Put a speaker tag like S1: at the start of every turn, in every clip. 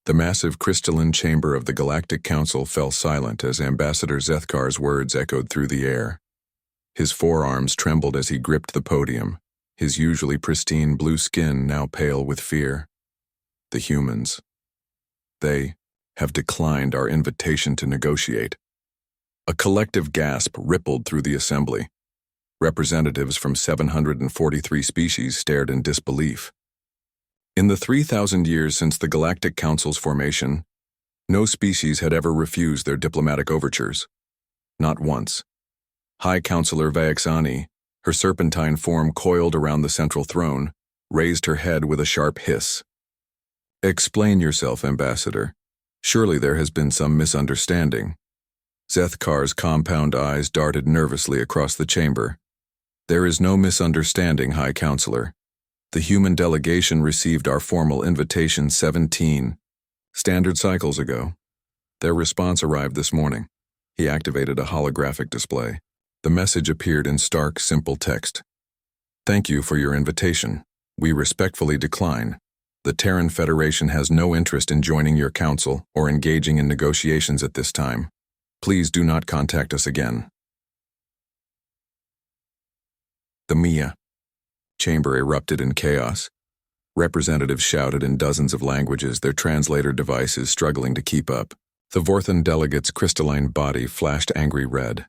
S1: The massive crystalline chamber of the Galactic Council fell silent as Ambassador Zethkar's words echoed through the air. His forearms trembled as he gripped the podium, his usually pristine blue skin now pale with fear. The humans. They have declined our invitation to negotiate. A collective gasp rippled through the assembly. Representatives from 743 species stared in disbelief. In the 3,000 years since the Galactic Council's formation, no species had ever refused their diplomatic overtures. Not once. High Counselor Vaexani, her serpentine form coiled around the central throne, raised her head with a sharp hiss. "Explain yourself, Ambassador. Surely there has been some misunderstanding." Zethkar's compound eyes darted nervously across the chamber. "There is no misunderstanding, High Counselor. The human delegation received our formal invitation 17 standard cycles ago. Their response arrived this morning." He activated a holographic display. The message appeared in stark, simple text. "Thank you for your invitation. We respectfully decline. The Terran Federation has no interest in joining your council or engaging in negotiations at this time. Please do not contact us again." The Mia chamber erupted in chaos. Representatives shouted in dozens of languages, their translator devices struggling to keep up. The Vorthan delegate's crystalline body flashed angry red.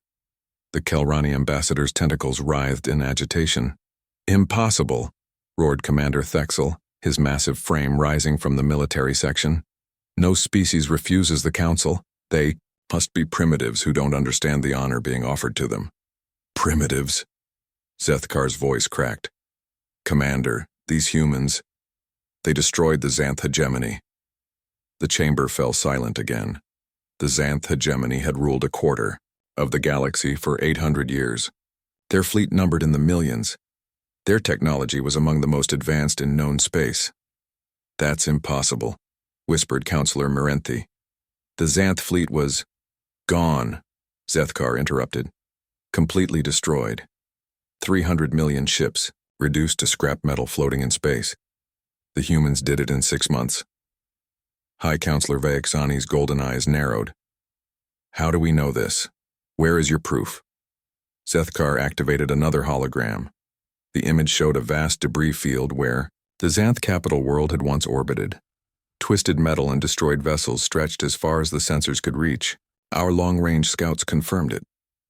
S1: The Kelrani ambassador's tentacles writhed in agitation. "Impossible!" roared Commander Thexel, his massive frame rising from the military section. "No species refuses the council. They must be primitives who don't understand the honor being offered to them." "Primitives?" Zethkar's voice cracked. "Commander, these humans, they destroyed the Xanth hegemony." The chamber fell silent again. The Xanth hegemony had ruled a quarter of the galaxy for 800 years. Their fleet numbered in the millions. Their technology was among the most advanced in known space. "That's impossible," whispered Counselor Merenthi. "The Xanth fleet was gone," Zethkar interrupted. "Completely destroyed. 300 million ships, reduced to scrap metal floating in space. The humans did it in 6 months." High Counselor Vaexani's golden eyes narrowed. "How do we know this? Where is your proof?" Zethkar activated another hologram. The image showed a vast debris field where the Xanth capital world had once orbited. Twisted metal and destroyed vessels stretched as far as the sensors could reach. Our long-range scouts confirmed it.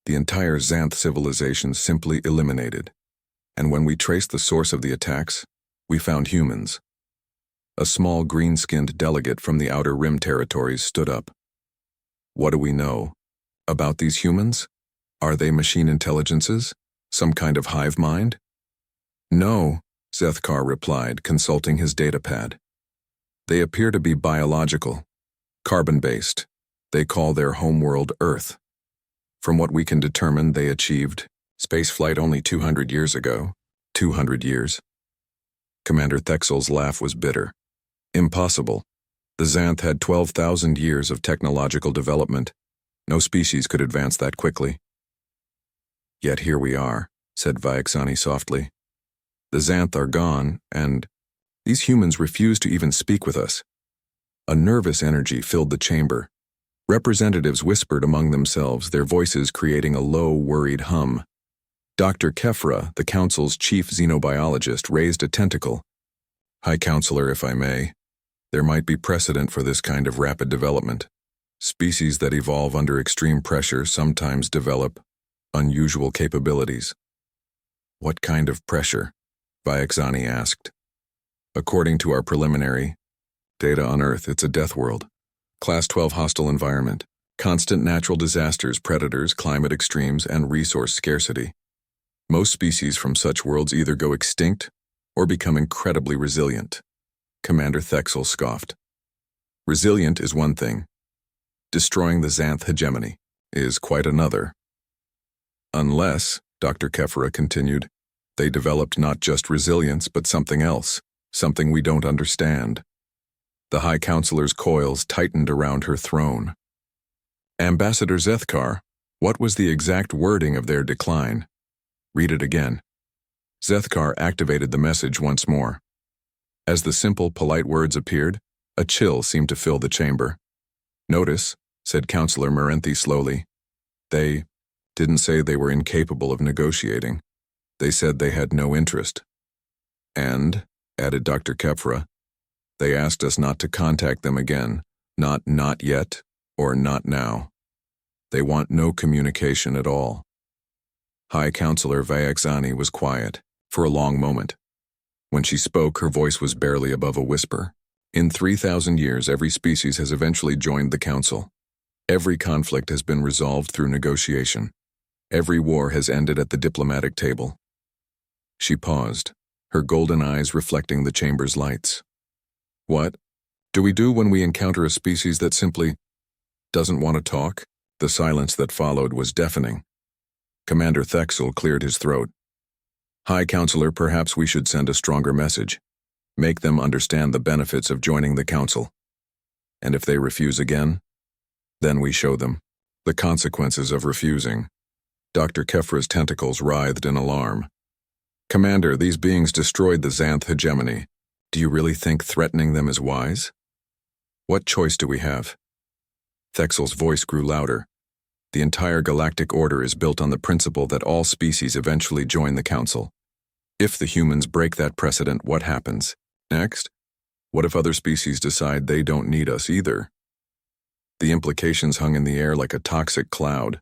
S1: The entire Xanth civilization simply eliminated. And when we traced the source of the attacks, we found humans. A small green-skinned delegate from the Outer Rim territories stood up. "What do we know about these humans? Are they machine intelligences? Some kind of hive mind?" "No," Zethkar replied, consulting his datapad. "They appear to be biological, carbon-based. They call their homeworld Earth. From what we can determine, they achieved spaceflight only 200 years ago." 200 years? Commander Thexel's laugh was bitter. "Impossible. The Xanth had 12,000 years of technological development. No species could advance that quickly." "Yet here we are," said Vaexani softly. "The Xanth are gone, and these humans refuse to even speak with us." A nervous energy filled the chamber. Representatives whispered among themselves, their voices creating a low, worried hum. Dr. Kefra, the council's chief xenobiologist, raised a tentacle. "High Counselor, if I may, there might be precedent for this kind of rapid development. Species that evolve under extreme pressure sometimes develop unusual capabilities." "What kind of pressure?" Vaexani asked. "According to our preliminary data on Earth, it's a death world. Class 12 hostile environment, constant natural disasters, predators, climate extremes, and resource scarcity. Most species from such worlds either go extinct or become incredibly resilient." Commander Thexel scoffed. "Resilient is one thing. Destroying the Xanth hegemony is quite another." "Unless," Dr. Kefra continued, "they developed not just resilience but something else, something we don't understand." The High Counselor's coils tightened around her throne. "Ambassador Zethkar, what was the exact wording of their decline? Read it again." Zethkar activated the message once more. As the simple, polite words appeared, A chill seemed to fill the chamber. "Notice," said Counselor Merenthi slowly. "They didn't say they were incapable of negotiating. They said they had no interest. And," added Dr. Kefra, "they asked us not to contact them again, not yet or not now. They want no communication at all." High Counselor Vyaxani was quiet for a long moment. When she spoke, her voice was barely above a whisper. "In 3,000 years, every species has eventually joined the Council. Every conflict has been resolved through negotiation. Every war has ended at the diplomatic table." She paused, her golden eyes reflecting the chamber's lights. "What do we do when we encounter a species that simply doesn't want to talk?" The silence that followed was deafening. Commander Thexel cleared his throat. "High Counselor, perhaps we should send a stronger message. Make them understand the benefits of joining the Council. And if they refuse again, then we show them the consequences of refusing." Dr. Kefra's tentacles writhed in alarm. "Commander, these beings destroyed the Xanth hegemony. Do you really think threatening them is wise? What choice do we have?" Thexel's voice grew louder. "The entire galactic order is built on the principle that all species eventually join the Council. If the humans break that precedent, what happens? Next? What if other species decide they don't need us either?" The implications hung in the air like a toxic cloud.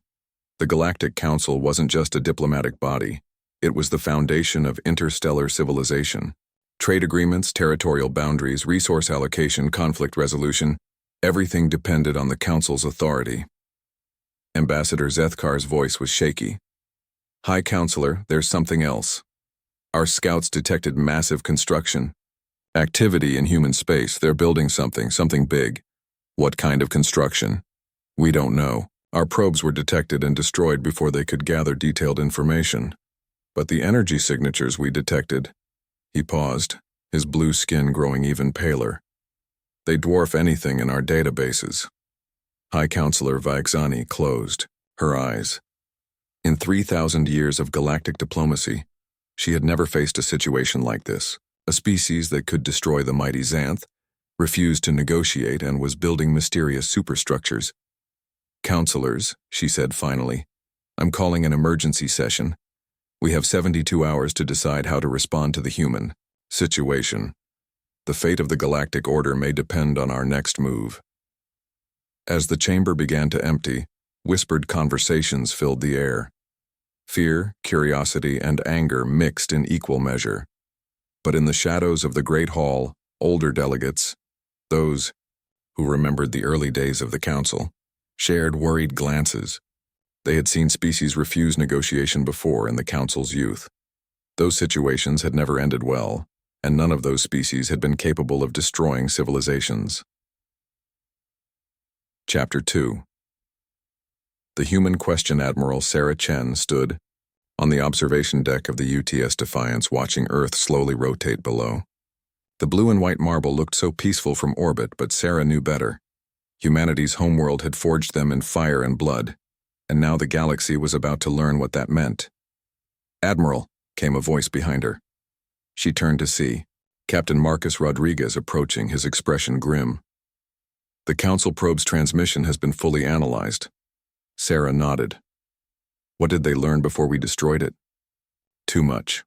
S1: The Galactic Council wasn't just a diplomatic body. It was the foundation of interstellar civilization. Trade agreements, territorial boundaries, resource allocation, conflict resolution, everything depended on the Council's authority. Ambassador Zethkar's voice was shaky. "High Counselor, there's something else. Our scouts detected massive construction activity in human space. They're building something big. What kind of construction? We don't know. Our probes were detected and destroyed before they could gather detailed information. But the energy signatures we detected..." He paused, his blue skin growing even paler. "They dwarf anything in our databases." High Counselor Vyaxani closed her eyes. In 3,000 years of galactic diplomacy, she had never faced a situation like this. A species that could destroy the mighty Xanth refused to negotiate and was building mysterious superstructures. "Counselors," she said finally, "I'm calling an emergency session. We have 72 hours to decide how to respond to the human situation. The fate of the galactic order may depend on our next move." As the chamber began to empty, whispered conversations filled the air. Fear, curiosity, and anger mixed in equal measure. But in the shadows of the Great Hall, older delegates, those who remembered the early days of the Council, shared worried glances. They had seen species refuse negotiation before in the Council's youth. Those situations had never ended well, and none of those species had been capable of destroying civilizations. Chapter 2. The human question Admiral Sarah Chen stood on the observation deck of the UTS Defiance, watching Earth slowly rotate below. The blue and white marble looked so peaceful from orbit, but Sarah knew better. Humanity's homeworld had forged them in fire and blood, and now the galaxy was about to learn what that meant. "Admiral," came a voice behind her. She turned to see Captain Marcus Rodriguez approaching, his expression grim. "The Council probe's transmission has been fully analyzed." Sarah nodded. "What did they learn before we destroyed it?" "Too much."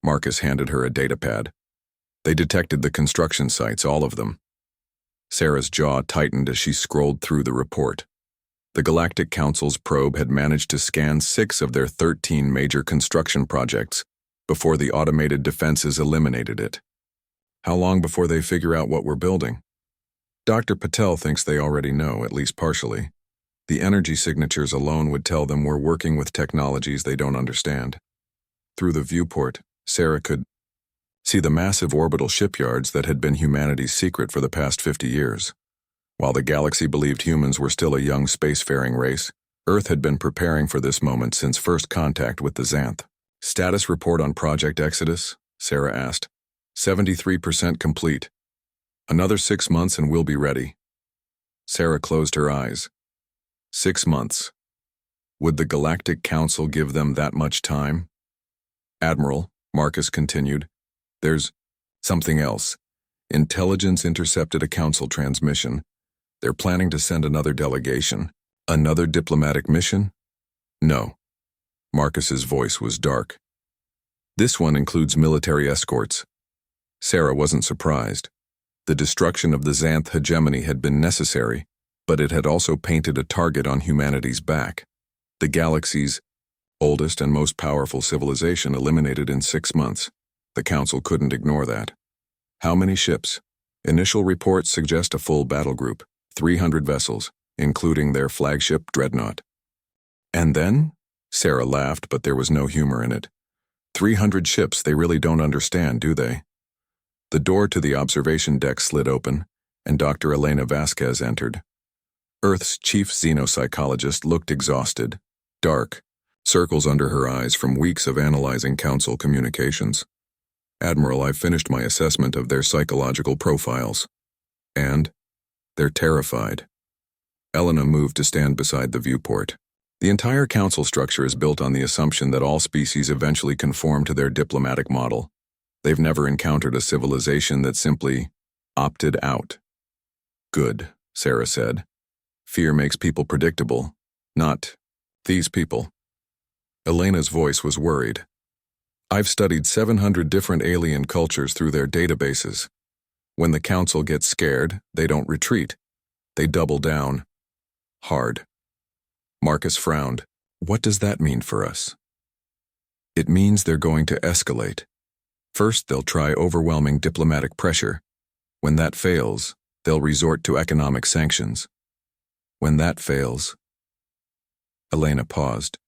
S1: Marcus handed her a datapad. "They detected the construction sites, all of them." Sarah's jaw tightened as she scrolled through the report. The Galactic Council's probe had managed to scan 6 of their 13 major construction projects before the automated defenses eliminated it. How long before they figure out what we're building? Dr. Patel thinks they already know, at least partially. The energy signatures alone would tell them we're working with technologies they don't understand. Through the viewport, Sarah could see the massive orbital shipyards that had been humanity's secret for the past 50 years. While the galaxy believed humans were still a young spacefaring race, Earth had been preparing for this moment since first contact with the Xanth. "Status report on Project Exodus?" Sarah asked. 73% complete. Another 6 months and we'll be ready." Sarah closed her eyes. 6 months. Would the Galactic Council give them that much time? "Admiral," Marcus continued, "there's something else. Intelligence intercepted a council transmission. They're planning to send another delegation. Another diplomatic mission? No. Marcus's voice was dark. This one includes military escorts. Sarah wasn't surprised. The destruction of the Xanth hegemony had been necessary, but it had also painted a target on humanity's back. The galaxy's oldest and most powerful civilization eliminated in 6 months. The Council couldn't ignore that. How many ships? Initial reports suggest a full battle group, 300 vessels, including their flagship dreadnought. And then? Sarah laughed, but there was no humor in it. 300 ships, they really don't understand, do they? The door to the observation deck slid open, and Dr. Elena Vasquez entered. Earth's chief xenopsychologist looked exhausted, dark, circles under her eyes from weeks of analyzing council communications. Admiral, I've finished my assessment of their psychological profiles. And? They're terrified. Elena moved to stand beside the viewport. The entire council structure is built on the assumption that all species eventually conform to their diplomatic model. They've never encountered a civilization that simply opted out. Good, Sarah said. Fear makes people predictable, not these people. Elena's voice was worried. I've studied 700 different alien cultures through their databases. When the council gets scared, they don't retreat. They double down. Hard. Marcus frowned. What does that mean for us? It means they're going to escalate. First, they'll try overwhelming diplomatic pressure. When that fails, they'll resort to economic sanctions. When that fails, Elena paused.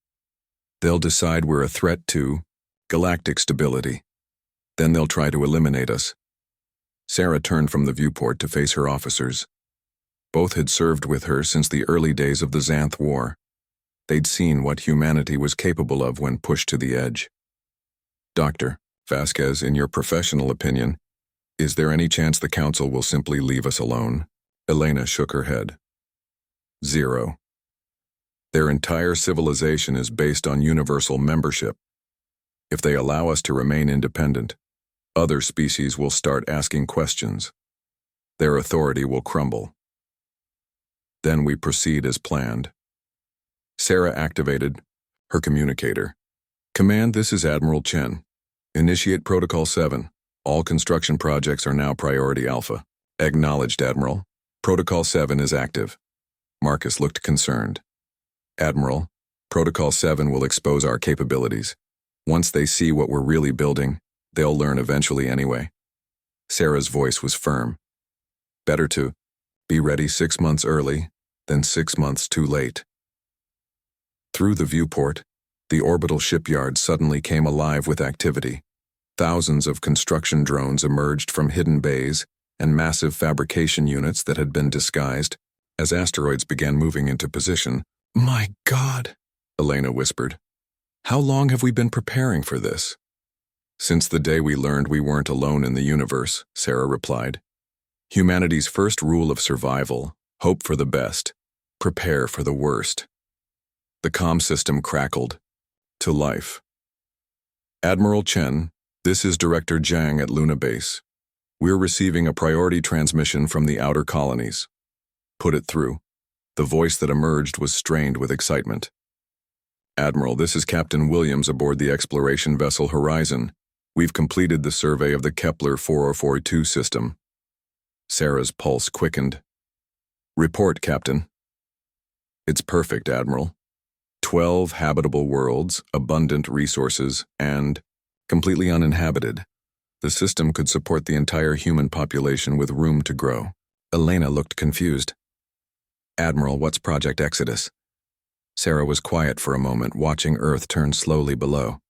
S1: They'll decide we're a threat to galactic stability. Then they'll try to eliminate us. Sarah turned from the viewport to face her officers. Both had served with her since the early days of the Xanth War. They'd seen what humanity was capable of when pushed to the edge. Dr. Vasquez, in your professional opinion, is there any chance the council will simply leave us alone? Elena shook her head. 0. Their entire civilization is based on universal membership. If they allow us to remain independent, other species will start asking questions. Their authority will crumble. Then we proceed as planned. Sarah activated her communicator. Command, this is Admiral Chen. Initiate Protocol 7. All construction projects are now Priority Alpha. Acknowledged, Admiral. Protocol 7 is active. Marcus looked concerned. Admiral, Protocol 7 will expose our capabilities. Once they see what we're really building, they'll learn eventually anyway. Sarah's voice was firm. Better to be ready 6 months early than 6 months too late. Through the viewport, the orbital shipyard suddenly came alive with activity. Thousands of construction drones emerged from hidden bays and massive fabrication units that had been disguised. As asteroids began moving into position, "My God," Elena whispered. "How long have we been preparing for this?" "Since the day we learned we weren't alone in the universe," Sarah replied. "Humanity's first rule of survival, hope for the best, prepare for the worst." The comm system crackled. To life. Admiral Chen, this is Director Zhang at Luna Base. We're receiving a priority transmission from the outer colonies. Put it through. The voice that emerged was strained with excitement. Admiral, this is Captain Williams aboard the exploration vessel Horizon. We've completed the survey of the Kepler 4042 system. Sarah's pulse quickened. Report, Captain. It's perfect, Admiral. 12 habitable worlds, abundant resources, and completely uninhabited. The system could support the entire human population with room to grow. Elena looked confused. Admiral, what's Project Exodus? Sarah was quiet for a moment, watching Earth turn slowly below.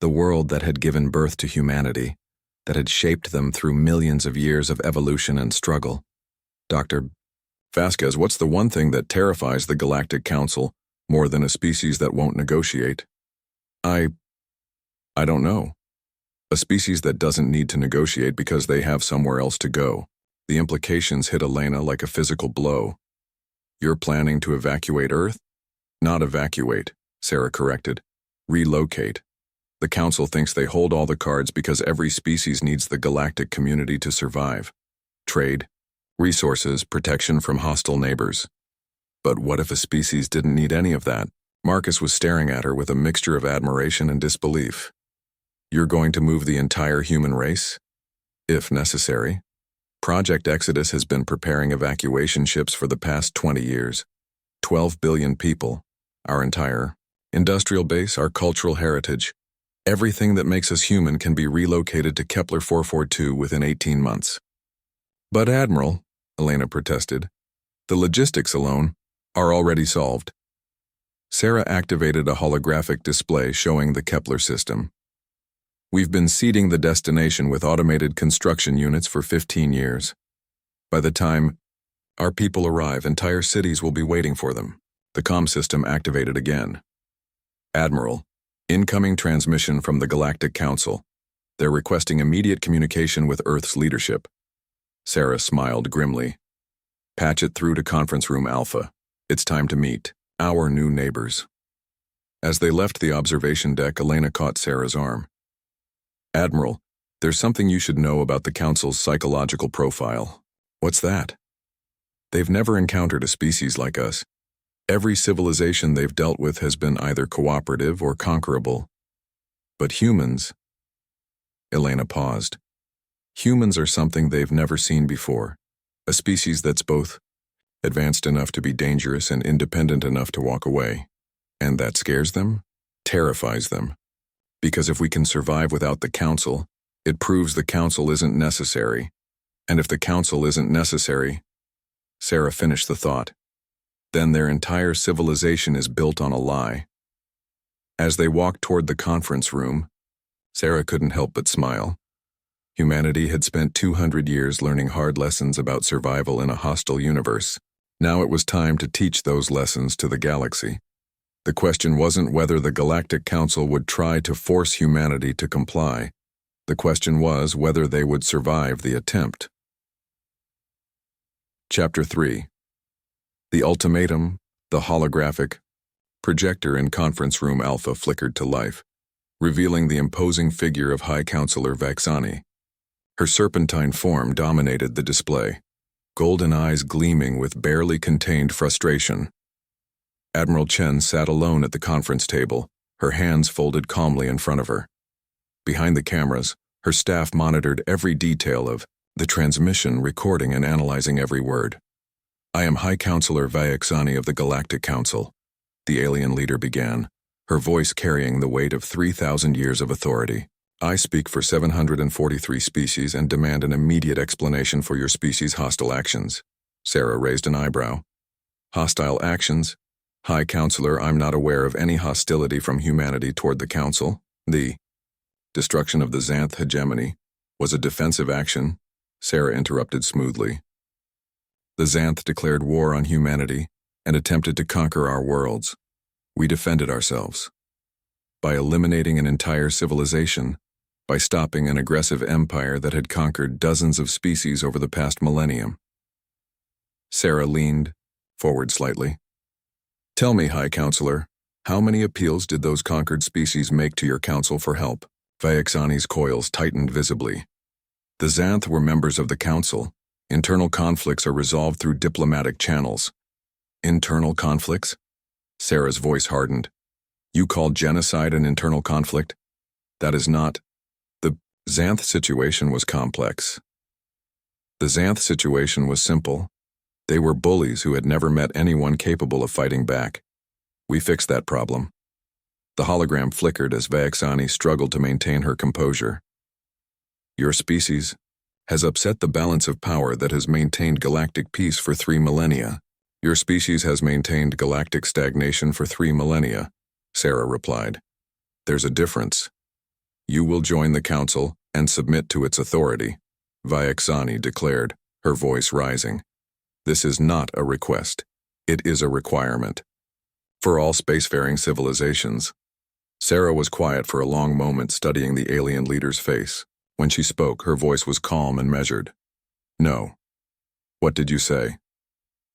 S1: The world that had given birth to humanity, that had shaped them through millions of years of evolution and struggle. Dr. Vasquez, what's the one thing that terrifies the Galactic Council more than a species that won't negotiate? I don't know. A species that doesn't need to negotiate because they have somewhere else to go. The implications hit Elena like a physical blow. You're planning to evacuate Earth? Not evacuate, Sarah corrected. Relocate. The Council thinks they hold all the cards because every species needs the galactic community to survive. Trade, resources, protection from hostile neighbors. But what if a species didn't need any of that? Marcus was staring at her with a mixture of admiration and disbelief. You're going to move the entire human race? If necessary. Project Exodus has been preparing evacuation ships for the past 20 years. 12 billion people, our entire industrial base, our cultural heritage. Everything that makes us human can be relocated to Kepler 442 within 18 months. But Admiral, Elena protested, the logistics alone are already solved. Sarah activated a holographic display showing the Kepler system. We've been seeding the destination with automated construction units for 15 years. By the time our people arrive, entire cities will be waiting for them. The comm system activated again. Admiral, incoming transmission from the Galactic Council. They're requesting immediate communication with Earth's leadership. Sarah smiled grimly. Patch it through to Conference Room Alpha. It's time to meet our new neighbors. As they left the observation deck, Elena caught Sarah's arm. Admiral, there's something you should know about the Council's psychological profile. What's that? They've never encountered a species like us. Every civilization they've dealt with has been either cooperative or conquerable. But humans... Elena paused. Humans are something they've never seen before. A species that's both advanced enough to be dangerous and independent enough to walk away. And that scares them, terrifies them. Because if we can survive without the Council, it proves the Council isn't necessary. And if the Council isn't necessary, Sarah finished the thought, then their entire civilization is built on a lie. As they walked toward the conference room, Sarah couldn't help but smile. Humanity had spent 200 years learning hard lessons about survival in a hostile universe. Now it was time to teach those lessons to the galaxy. The question wasn't whether the Galactic Council would try to force humanity to comply. The question was whether they would survive the attempt. Chapter 3. The ultimatum, the holographic projector in Conference Room Alpha flickered to life, revealing the imposing figure of High Counselor Vaxani. Her serpentine form dominated the display, golden eyes gleaming with barely contained frustration. Admiral Chen sat alone at the conference table, her hands folded calmly in front of her. Behind the cameras, her staff monitored every detail of the transmission, recording and analyzing every word. I am High Counselor Vaxani of the Galactic Council, the alien leader began, her voice carrying the weight of 3,000 years of authority. I speak for 743 species and demand an immediate explanation for your species' hostile actions. Sarah raised an eyebrow. Hostile actions? High Counselor, I'm not aware of any hostility from humanity toward the Council. The destruction of the Xanth hegemony was a defensive action, Sarah interrupted smoothly. The Xanth declared war on humanity and attempted to conquer our worlds. We defended ourselves. By eliminating an entire civilization, by stopping an aggressive empire that had conquered dozens of species over the past millennium. Sarah leaned forward slightly. Tell me, High Counselor, how many appeals did those conquered species make to your council for help? Vaxani's coils tightened visibly. The Xanth were members of the council. Internal conflicts are resolved through diplomatic channels. Internal conflicts? Sarah's voice hardened. You call genocide an internal conflict? That is not. The Xanth situation was complex. The Xanth situation was simple. They were bullies who had never met anyone capable of fighting back. We fixed that problem. The hologram flickered as Vaxani struggled to maintain her composure. Your species has upset the balance of power that has maintained galactic peace for 3 millennia. Your species has maintained galactic stagnation for 3 millennia, Sarah replied. There's a difference. You will join the council and submit to its authority, Vaxani declared, her voice rising. This is not a request. It is a requirement. For all spacefaring civilizations. Sarah was quiet for a long moment, studying the alien leader's face. When she spoke, her voice was calm and measured. No. What did you say?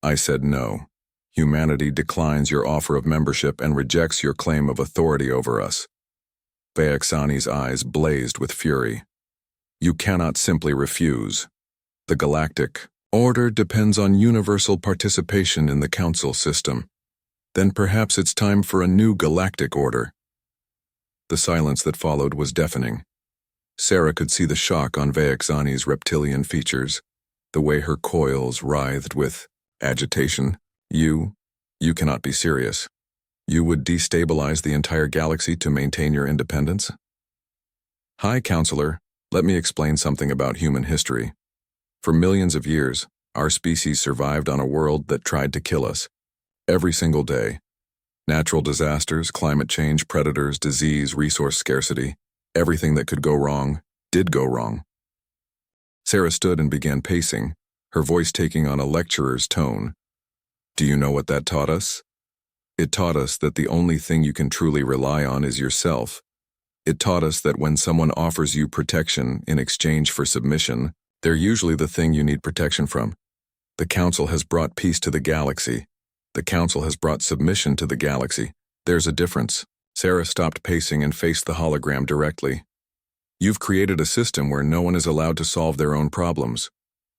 S1: I said no. Humanity declines your offer of membership and rejects your claim of authority over us. Vaexani's eyes blazed with fury. You cannot simply refuse. The Galactic order depends on universal participation in the Council system. Then perhaps it's time for a new galactic order. The silence that followed was deafening. Sarah could see the shock on Vaexani's reptilian features, the way her coils writhed with agitation. You cannot be serious. You would destabilize the entire galaxy to maintain your independence? Hi, Counselor. Let me explain something about human history. For millions of years, our species survived on a world that tried to kill us. Every single day. Natural disasters, climate change, predators, disease, resource scarcity, everything that could go wrong, did go wrong. Sarah stood and began pacing, her voice taking on a lecturer's tone. Do you know what that taught us? It taught us that the only thing you can truly rely on is yourself. It taught us that when someone offers you protection in exchange for submission, they're usually the thing you need protection from. The Council has brought peace to the galaxy. The Council has brought submission to the galaxy. There's a difference. Sarah stopped pacing and faced the hologram directly. You've created a system where no one is allowed to solve their own problems,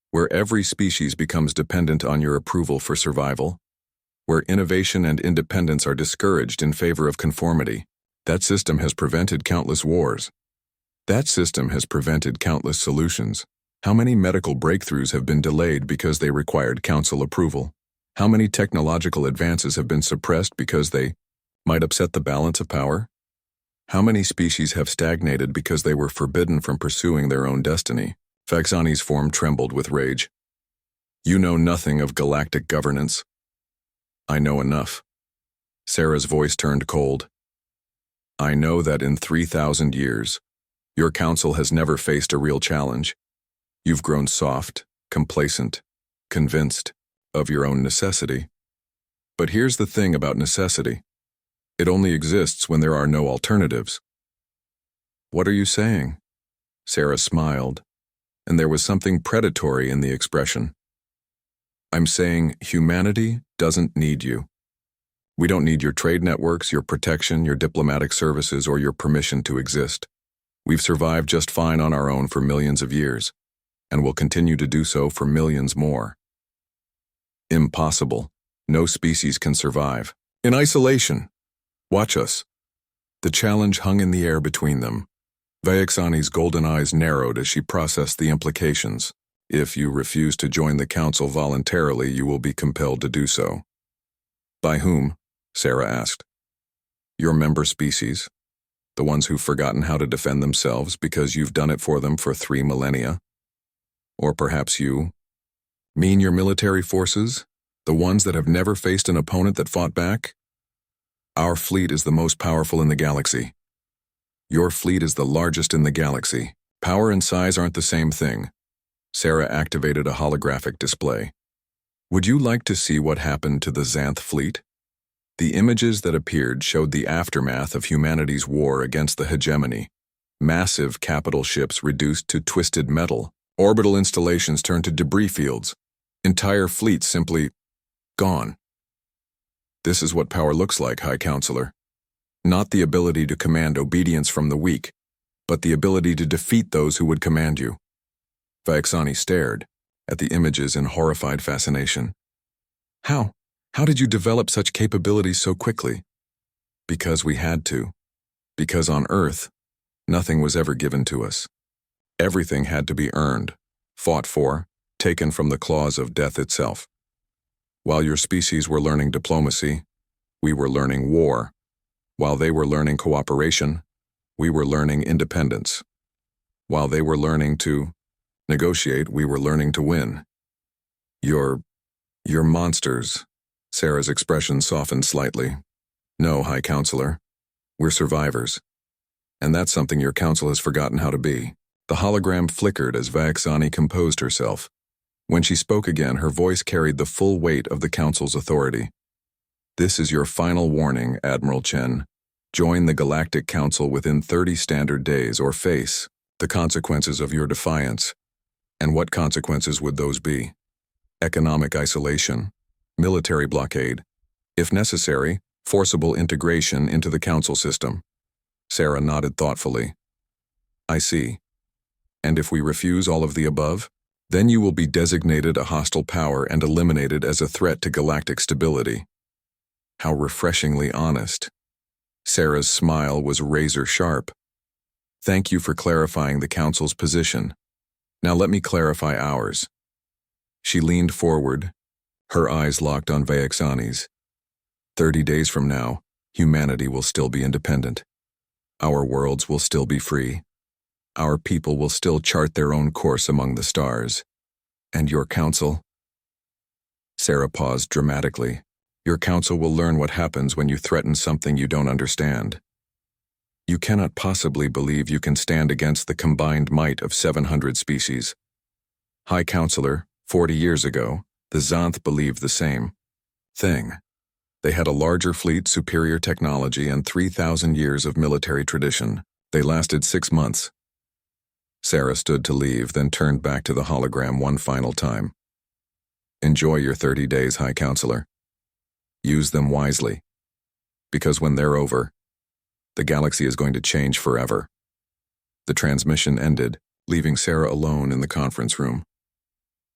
S1: where every species becomes dependent on your approval for survival, where innovation and independence are discouraged in favor of conformity. That system has prevented countless wars. That system has prevented countless solutions. How many medical breakthroughs have been delayed because they required Council approval? How many technological advances have been suppressed because they might upset the balance of power? How many species have stagnated because they were forbidden from pursuing their own destiny? Vaexani's form trembled with rage. You know nothing of galactic governance. I know enough. Sarah's voice turned cold. I know that in 3,000 years, your Council has never faced a real challenge. You've grown soft, complacent, convinced of your own necessity. But here's the thing about necessity. It only exists when there are no alternatives. What are you saying? Sarah smiled, and there was something predatory in the expression. I'm saying humanity doesn't need you. We don't need your trade networks, your protection, your diplomatic services, or your permission to exist. We've survived just fine on our own for millions of years, and will continue to do so for millions more. Impossible. No species can survive in isolation. Watch us. The challenge hung in the air between them. Vaexani's golden eyes narrowed as she processed the implications. If you refuse to join the Council voluntarily, you will be compelled to do so. By whom? Sarah asked. Your member species. The ones who've forgotten how to defend themselves because you've done it for them for 3 millennia. Or perhaps you mean your military forces? The ones that have never faced an opponent that fought back? Our fleet is the most powerful in the galaxy. Your fleet is the largest in the galaxy. Power and size aren't the same thing. Sarah activated a holographic display. Would you like to see what happened to the Xanth fleet? The images that appeared showed the aftermath of humanity's war against the hegemony. Massive capital ships reduced to twisted metal. Orbital installations turned to debris fields. Entire fleets simply gone. This is what power looks like, High Counselor. Not the ability to command obedience from the weak, but the ability to defeat those who would command you. Vaexani stared at the images in horrified fascination. How? How did you develop such capabilities so quickly? Because we had to. Because on Earth, nothing was ever given to us. Everything had to be earned, fought for, taken from the claws of death itself. While your species were learning diplomacy, we were learning war. While they were learning cooperation, we were learning independence. While they were learning to negotiate, we were learning to win. You're monsters. Sarah's expression softened slightly. No, High Counselor. We're survivors. And that's something your Council has forgotten how to be. The hologram flickered as Vaexani composed herself. When she spoke again, her voice carried the full weight of the Council's authority. This is your final warning, Admiral Chen. Join the Galactic Council within 30 standard days or face the consequences of your defiance. And what consequences would those be? Economic isolation, military blockade, if necessary, forcible integration into the Council system. Sarah nodded thoughtfully. I see. And if we refuse all of the above, then you will be designated a hostile power and eliminated as a threat to galactic stability. How refreshingly honest. Sarah's smile was razor sharp. Thank you for clarifying the Council's position. Now let me clarify ours. She leaned forward, her eyes locked on Vaexani's. 30 days from now, humanity will still be independent. Our worlds will still be free. Our people will still chart their own course among the stars. And your council? Sarah paused dramatically. Your council will learn what happens when you threaten something you don't understand. You cannot possibly believe you can stand against the combined might of 700 species. High Counselor, 40 years ago, the Xanth believed the same thing. They had a larger fleet, superior technology, and 3,000 years of military tradition. They lasted 6 months. Sarah stood to leave, then turned back to the hologram one final time. Enjoy your 30 days, High Counselor. Use them wisely. Because when they're over, the galaxy is going to change forever. The transmission ended, leaving Sarah alone in the conference room.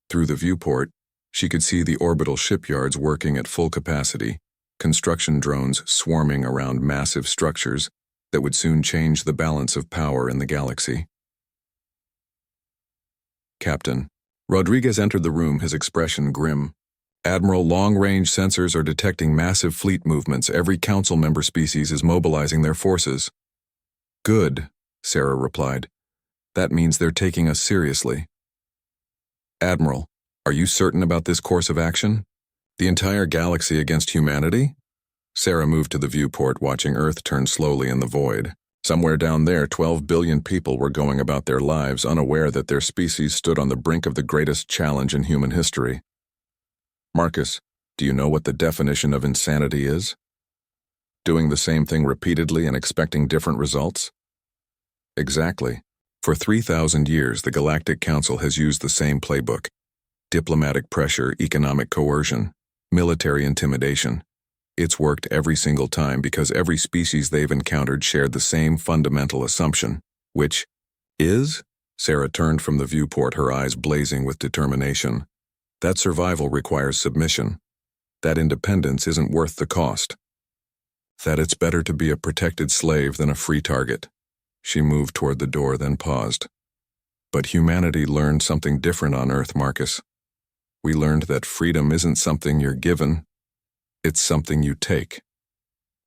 S1: Through the viewport, she could see the orbital shipyards working at full capacity, construction drones swarming around massive structures that would soon change the balance of power in the galaxy. Captain. Rodriguez entered the room, his expression grim. Admiral, long-range sensors are detecting massive fleet movements. Every council member species is mobilizing their forces. Good, Sarah replied. That means they're taking us seriously. Admiral, are you certain about this course of action? The entire galaxy against humanity? Sarah moved to the viewport, watching Earth turn slowly in the void. Somewhere down there, 12 billion people were going about their lives unaware that their species stood on the brink of the greatest challenge in human history. Marcus, do you know what the definition of insanity is? Doing the same thing repeatedly and expecting different results? Exactly. For 3,000 years, the Galactic Council has used the same playbook. Diplomatic pressure, economic coercion, military intimidation. It's worked every single time because every species they've encountered shared the same fundamental assumption, which is? Sarah turned from the viewport, her eyes blazing with determination. That survival requires submission. That independence isn't worth the cost. That it's better to be a protected slave than a free target. She moved toward the door, then paused. But humanity learned something different on Earth, Marcus. We learned that freedom isn't something you're given. It's something you take.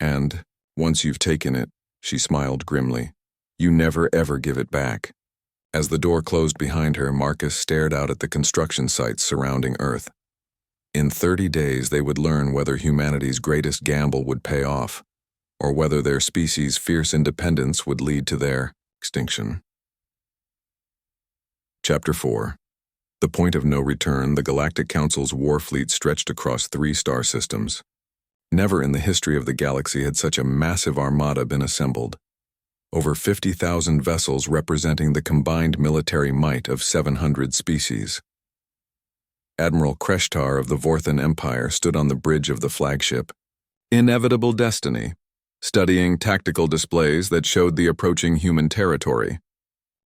S1: And, once you've taken it, she smiled grimly, you never ever give it back. As the door closed behind her, Marcus stared out at the construction sites surrounding Earth. In 30 days, they would learn whether humanity's greatest gamble would pay off, or whether their species' fierce independence would lead to their extinction. Chapter 4. The point of no return, the Galactic Council's war fleet stretched across 3 star systems. Never in the history of the galaxy had such a massive armada been assembled. Over 50,000 vessels representing the combined military might of 700 species. Admiral Kreshtar of the Vorthan Empire stood on the bridge of the flagship, Inevitable Destiny, studying tactical displays that showed the approaching human territory.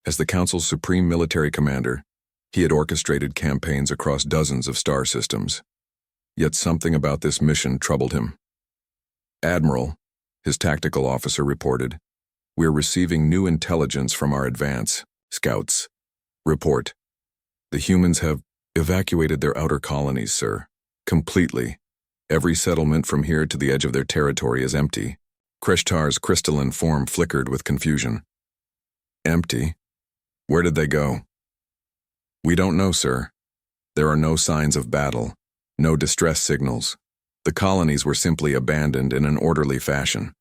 S1: As the Council's supreme military commander, he had orchestrated campaigns across dozens of star systems. Yet something about this mission troubled him. Admiral, his tactical officer reported, we're receiving new intelligence from our advance scouts. Report. The humans have evacuated their outer colonies, sir. Completely. Every settlement from here to the edge of their territory is empty. Kreshtar's crystalline form flickered with confusion. Empty? Where did they go? We don't know, sir. There are no signs of battle, no distress signals. The colonies were simply abandoned in an orderly fashion.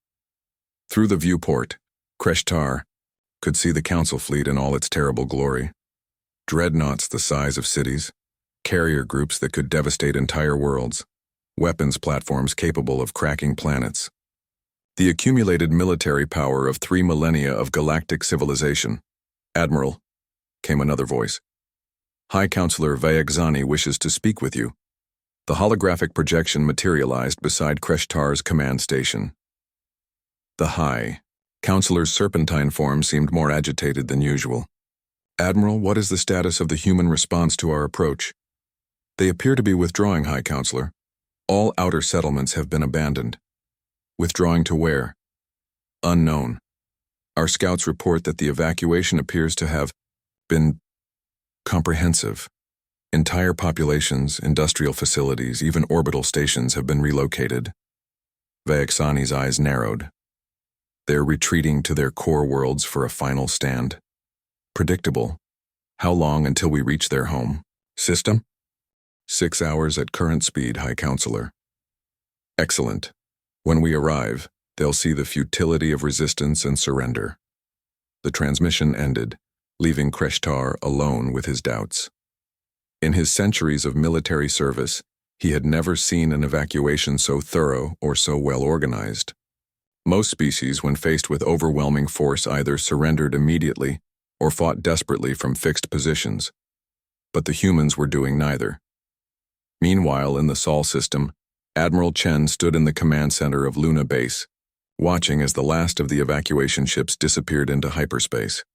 S1: Through the viewport, Kreshtar could see the Council fleet in all its terrible glory. Dreadnoughts the size of cities, carrier groups that could devastate entire worlds, weapons platforms capable of cracking planets. The accumulated military power of 3 millennia of galactic civilization. Admiral, came another voice. High Counselor Vaexani wishes to speak with you. The holographic projection materialized beside Kreshtar's command station. The High Counselor's serpentine form seemed more agitated than usual. Admiral, what is the status of the human response to our approach? They appear to be withdrawing, High Counselor. All outer settlements have been abandoned. Withdrawing to where? Unknown. Our scouts report that the evacuation appears to have been comprehensive. Entire populations, industrial facilities, even orbital stations have been relocated. Vaexani's eyes narrowed. They're retreating to their core worlds for a final stand. Predictable. How long until we reach their home? System? 6 hours at current speed, High Counselor. Excellent. When we arrive, they'll see the futility of resistance and surrender. The transmission ended, leaving Kreshtar alone with his doubts. In his centuries of military service, he had never seen an evacuation so thorough or so well organized. Most species, when faced with overwhelming force, either surrendered immediately or fought desperately from fixed positions. But the humans were doing neither. Meanwhile, in the Sol system, Admiral Chen stood in the command center of Luna Base, watching as the last of the evacuation ships disappeared into hyperspace.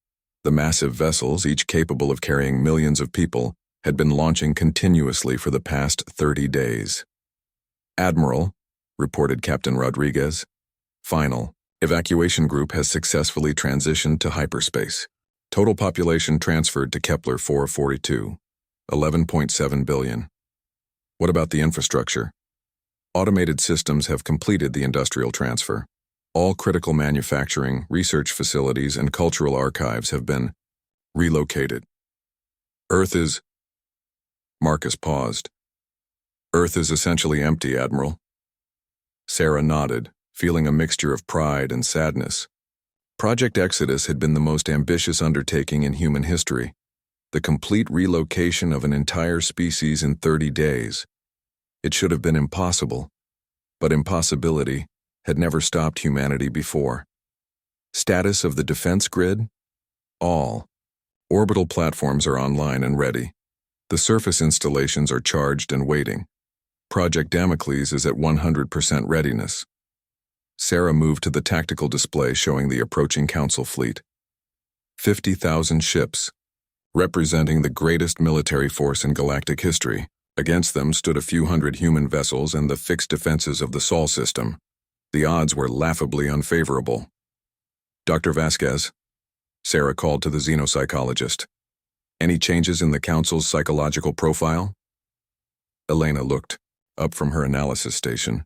S1: The massive vessels, each capable of carrying millions of people, had been launching continuously for the past 30 days. Admiral, reported Captain Rodriguez, final. Evacuation group has successfully transitioned to hyperspace. Total population transferred to Kepler 442, 11.7 billion. What about the infrastructure? Automated systems have completed the industrial transfer. All critical manufacturing, research facilities, and cultural archives have been relocated. Earth is... Marcus paused. Earth is essentially empty, Admiral. Sarah nodded, feeling a mixture of pride and sadness. Project Exodus had been the most ambitious undertaking in human history. The complete relocation of an entire species in 30 days. It should have been impossible, but impossibility had never stopped humanity before. Status of the defense grid? All. Orbital platforms are online and ready. The surface installations are charged and waiting. Project Damocles is at 100% readiness. Sarah moved to the tactical display showing the approaching Council fleet. 50,000 ships, representing the greatest military force in galactic history. Against them stood a few hundred human vessels and the fixed defenses of the Sol system. The odds were laughably unfavorable. Dr. Vasquez, Sarah called to the xenopsychologist. Any changes in the Council's psychological profile? Elena looked up from her analysis station,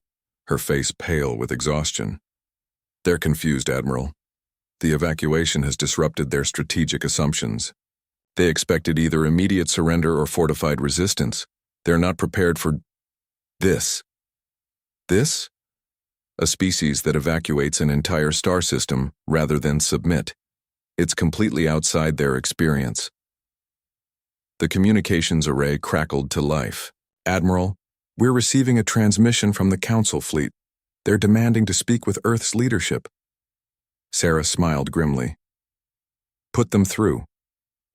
S1: her face pale with exhaustion. They're confused, Admiral. The evacuation has disrupted their strategic assumptions. They expected either immediate surrender or fortified resistance. They're not prepared for this. This? A species that evacuates an entire star system rather than submit. It's completely outside their experience. The communications array crackled to life. Admiral, we're receiving a transmission from the Council fleet. They're demanding to speak with Earth's leadership. Sarah smiled grimly. Put them through.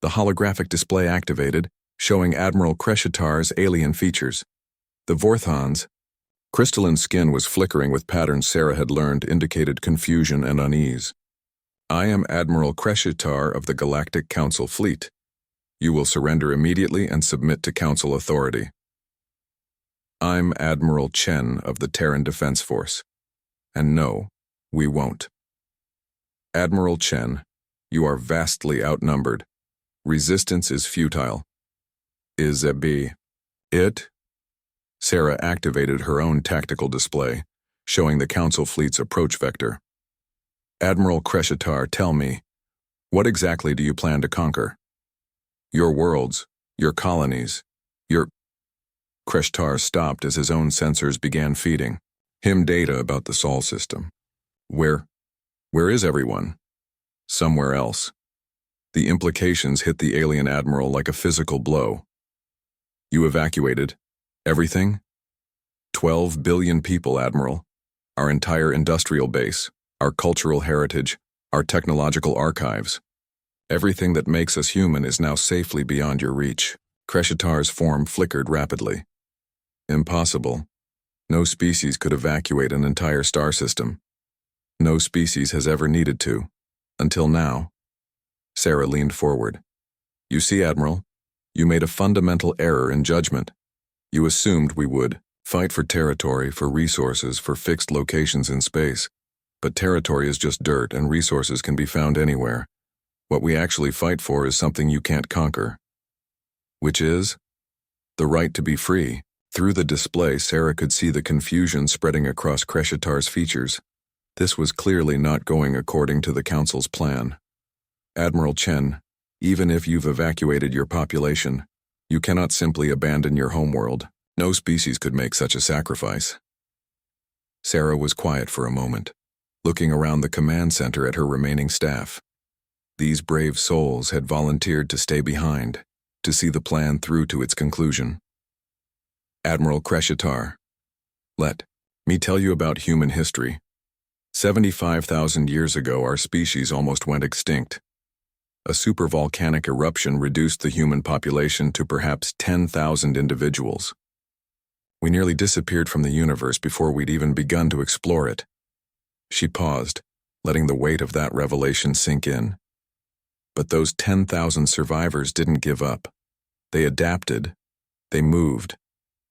S1: The holographic display activated, showing Admiral Kreshitar's alien features. The Vorthon's crystalline skin was flickering with patterns Sarah had learned indicated confusion and unease. I am Admiral Kreshitar of the Galactic Council fleet. You will surrender immediately and submit to Council authority. I'm Admiral Chen of the Terran Defense Force. And no, we won't. Admiral Chen, you are vastly outnumbered. Resistance is futile. Is it? Sarah activated her own tactical display, showing the Council fleet's approach vector. Admiral Kreshitar, tell me, what exactly do you plan to conquer? Your worlds, your colonies, your... Kreshitar stopped as his own sensors began feeding him data about the Sol system. Where is everyone? Somewhere else. The implications hit the alien admiral like a physical blow. You evacuated everything? 12 billion people, Admiral. Our entire industrial base, our cultural heritage, our technological archives. Everything that makes us human is now safely beyond your reach. Kreshitar's form flickered rapidly. Impossible. No species could evacuate an entire star system. No species has ever needed to. Until now. Sarah leaned forward. You see, Admiral, you made a fundamental error in judgment. You assumed we would fight for territory, for resources, for fixed locations in space. But territory is just dirt and resources can be found anywhere. What we actually fight for is something you can't conquer. Which is? The right to be free. Through the display, Sarah could see the confusion spreading across Kreshitar's features. This was clearly not going according to the Council's plan. Admiral Chen, even if you've evacuated your population, you cannot simply abandon your homeworld. No species could make such a sacrifice. Sarah was quiet for a moment, looking around the command center at her remaining staff. These brave souls had volunteered to stay behind, to see the plan through to its conclusion. Admiral Kreshitar, let me tell you about human history. 75,000 years ago, our species almost went extinct. A supervolcanic eruption reduced the human population to perhaps 10,000 individuals. We nearly disappeared from the universe before we'd even begun to explore it. She paused, letting the weight of that revelation sink in. But those 10,000 survivors didn't give up. They adapted. They moved.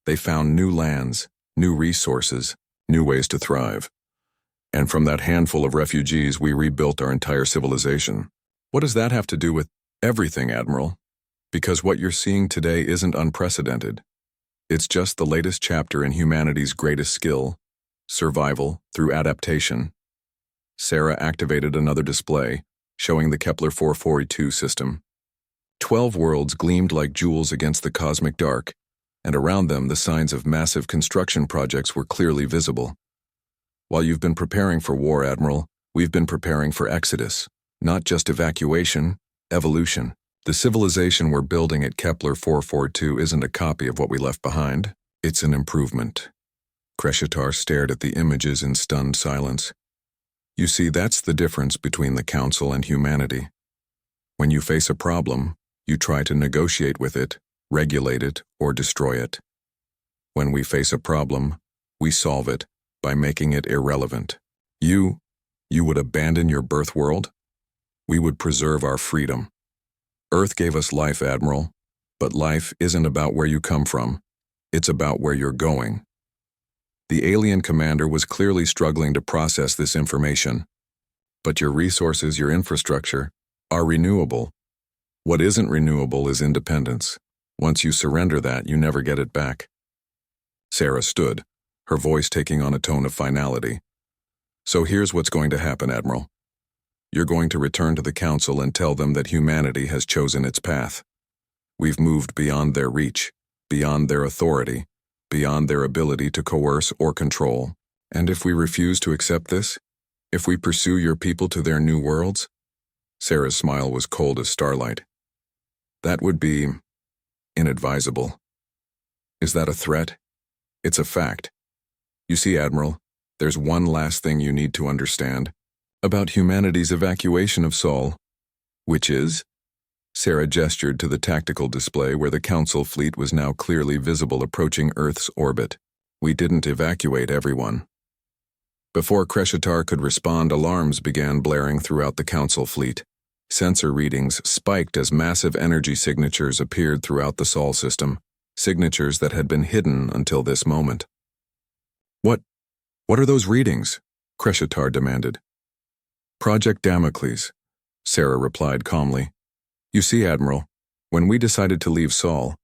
S1: They found new lands, new resources, new ways to thrive. And from that handful of refugees, we rebuilt our entire civilization. What does that have to do with everything, Admiral? Because what you're seeing today isn't unprecedented. It's just the latest chapter in humanity's greatest skill, survival through adaptation. Sarah activated another display, showing the Kepler 442 system. 12 worlds gleamed like jewels against the cosmic dark, and around them the signs of massive construction projects were clearly visible. While you've been preparing for war, Admiral, we've been preparing for exodus, not just evacuation, evolution. The civilization we're building at Kepler 442 isn't a copy of what we left behind. It's an improvement. Kreshitar stared at the images in stunned silence. You see, that's the difference between the Council and humanity. When you face a problem, you try to negotiate with it, regulate it, or destroy it. When we face a problem, we solve it by making it irrelevant. You would abandon your birth world? We would preserve our freedom. Earth gave us life, Admiral, but life isn't about where you come from. It's about where you're going. The alien commander was clearly struggling to process this information. But your resources, your infrastructure, are renewable. What isn't renewable is independence. Once you surrender that, you never get it back. Sarah stood, her voice taking on a tone of finality. So here's what's going to happen, Admiral. You're going to return to the Council and tell them that humanity has chosen its path. We've moved beyond their reach, beyond their authority, beyond their ability to coerce or control. And if we refuse to accept this, if we pursue your people to their new worlds, Sarah's smile was cold as starlight. That would be inadvisable. Is that a threat? It's a fact. You see, Admiral, there's one last thing you need to understand about humanity's evacuation of Sol, which is? Sarah gestured to the tactical display where the Council fleet was now clearly visible approaching Earth's orbit. We didn't evacuate everyone. Before Kreshitar could respond, alarms began blaring throughout the Council fleet. Sensor readings spiked as massive energy signatures appeared throughout the Sol system, signatures that had been hidden until this moment. What are those readings? Kreshitar demanded. Project Damocles, Sarah replied calmly. You see, Admiral, when we decided to leave Sol,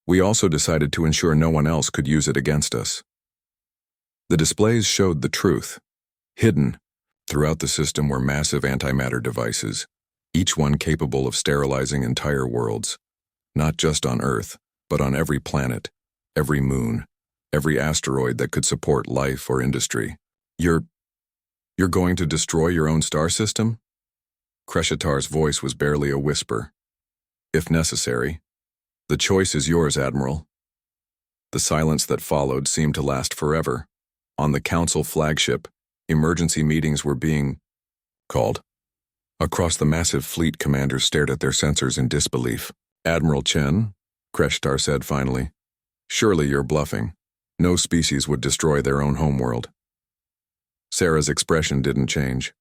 S1: we also decided to ensure no one else could use it against us. The displays showed the truth. Hidden throughout the system were massive antimatter devices, each one capable of sterilizing entire worlds, not just on Earth, but on every planet, every moon, every asteroid that could support life or industry. You're going to destroy your own star system? Kreshitar's voice was barely a whisper. If necessary. The choice is yours, Admiral. The silence that followed seemed to last forever. On the Council flagship, emergency meetings were being called. Across the massive fleet, commanders stared at their sensors in disbelief. Admiral Chen, Kreshitar said finally, surely you're bluffing. No species would destroy their own homeworld. Sarah's expression didn't change.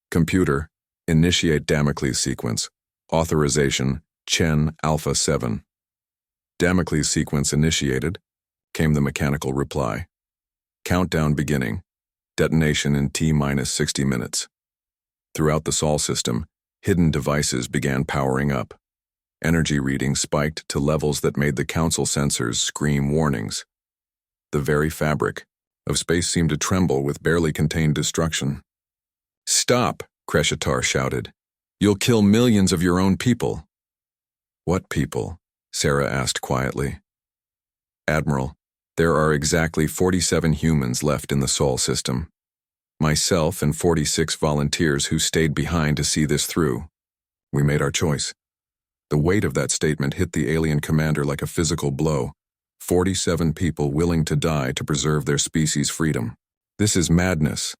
S1: Computer, initiate Damocles sequence. Authorization, Chen Alpha 7. Damocles sequence initiated, came the mechanical reply. Countdown beginning. Detonation in T-minus 60 minutes. Throughout the Sol system, hidden devices began powering up. Energy readings spiked to levels that made the Council sensors scream warnings. The very fabric of space seemed to tremble with barely contained destruction. "Stop!" Kreshitar shouted. "You'll kill millions of your own people." "What people?" Sarah asked quietly. "Admiral, there are exactly 47 humans left in the Sol system. Myself and 46 volunteers who stayed behind to see this through. We made our choice." The weight of that statement hit the alien commander like a physical blow. 47 people willing to die to preserve their species' freedom. This is madness.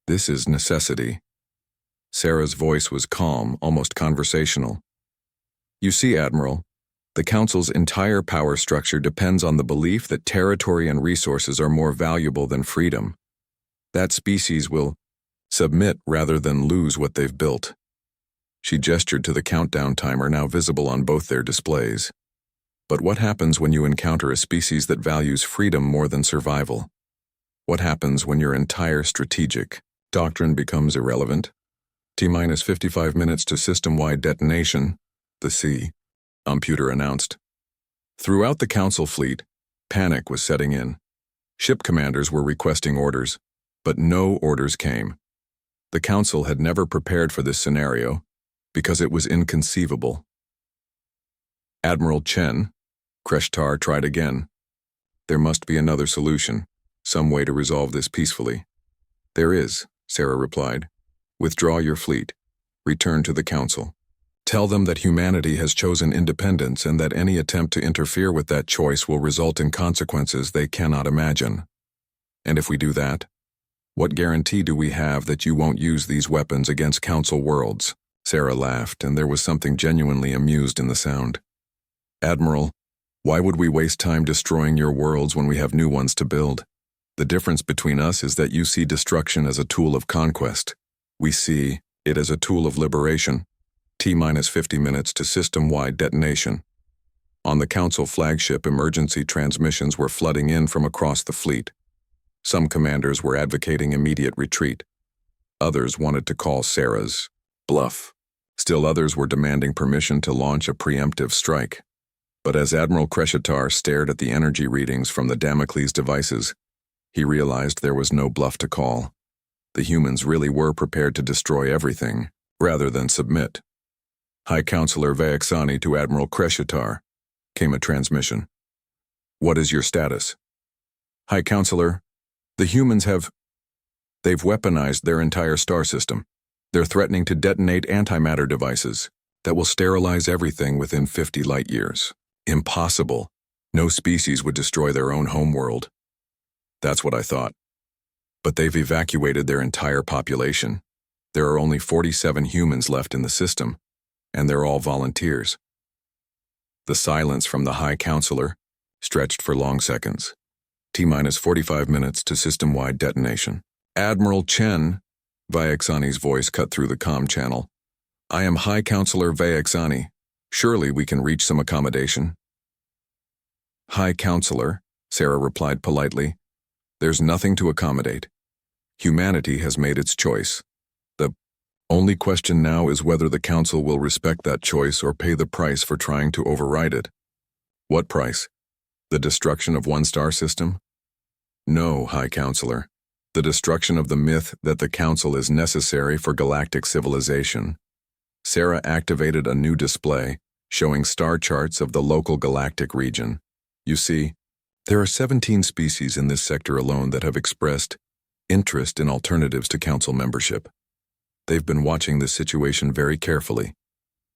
S1: This is necessity. Sarah's voice was calm, almost conversational. "You see, Admiral, the Council's entire power structure depends on the belief that territory and resources are more valuable than freedom. That species will submit rather than lose what they've built." She gestured to the countdown timer now visible on both their displays. But what happens when you encounter a species that values freedom more than survival? What happens when your entire strategic doctrine becomes irrelevant? T-minus 55 minutes to system-wide detonation, the computer announced. Throughout the Council fleet, panic was setting in. Ship commanders were requesting orders, but no orders came. The Council had never prepared for this scenario because it was inconceivable. "Admiral Chen," Kreshitar tried again. "There must be another solution, some way to resolve this peacefully." "There is," Sarah replied. "Withdraw your fleet. Return to the Council. Tell them that humanity has chosen independence and that any attempt to interfere with that choice will result in consequences they cannot imagine. And if we do that, what guarantee do we have that you won't use these weapons against Council worlds?" Sarah laughed, and there was something genuinely amused in the sound. "Admiral, why would we waste time destroying your worlds when we have new ones to build? The difference between us is that you see destruction as a tool of conquest. We see it as a tool of liberation." T-minus 50 minutes to system-wide detonation. On the Council flagship, emergency transmissions were flooding in from across the fleet. Some commanders were advocating immediate retreat. Others wanted to call Sarah's bluff. Still others were demanding permission to launch a preemptive strike. But as Admiral Kreshitar stared at the energy readings from the Damocles devices, he realized there was no bluff to call. The humans really were prepared to destroy everything, rather than submit. "High Counselor Vaexani to Admiral Kreshitar," came a transmission. "What is your status?" "High Counselor, the humans they've weaponized their entire star system. They're threatening to detonate antimatter devices that will sterilize everything within 50 light years. Impossible. No species would destroy their own homeworld." "That's what I thought. But they've evacuated their entire population. There are only 47 humans left in the system, and they're all volunteers." The silence from the High Counselor stretched for long seconds. T-minus 45 minutes to system-wide detonation. "Admiral Chen," Vaexani's voice cut through the comm channel. "I am High Counselor Vaexani. Surely we can reach some accommodation." "High Counselor," Sarah replied politely, "there's nothing to accommodate. Humanity has made its choice. The only question now is whether the Council will respect that choice or pay the price for trying to override it." "What price? The destruction of one star system?" "No, High Counselor. The destruction of the myth that the Council is necessary for galactic civilization." Sarah activated a new display, showing star charts of the local galactic region. "You see, there are 17 species in this sector alone that have expressed interest in alternatives to Council membership. They've been watching this situation very carefully.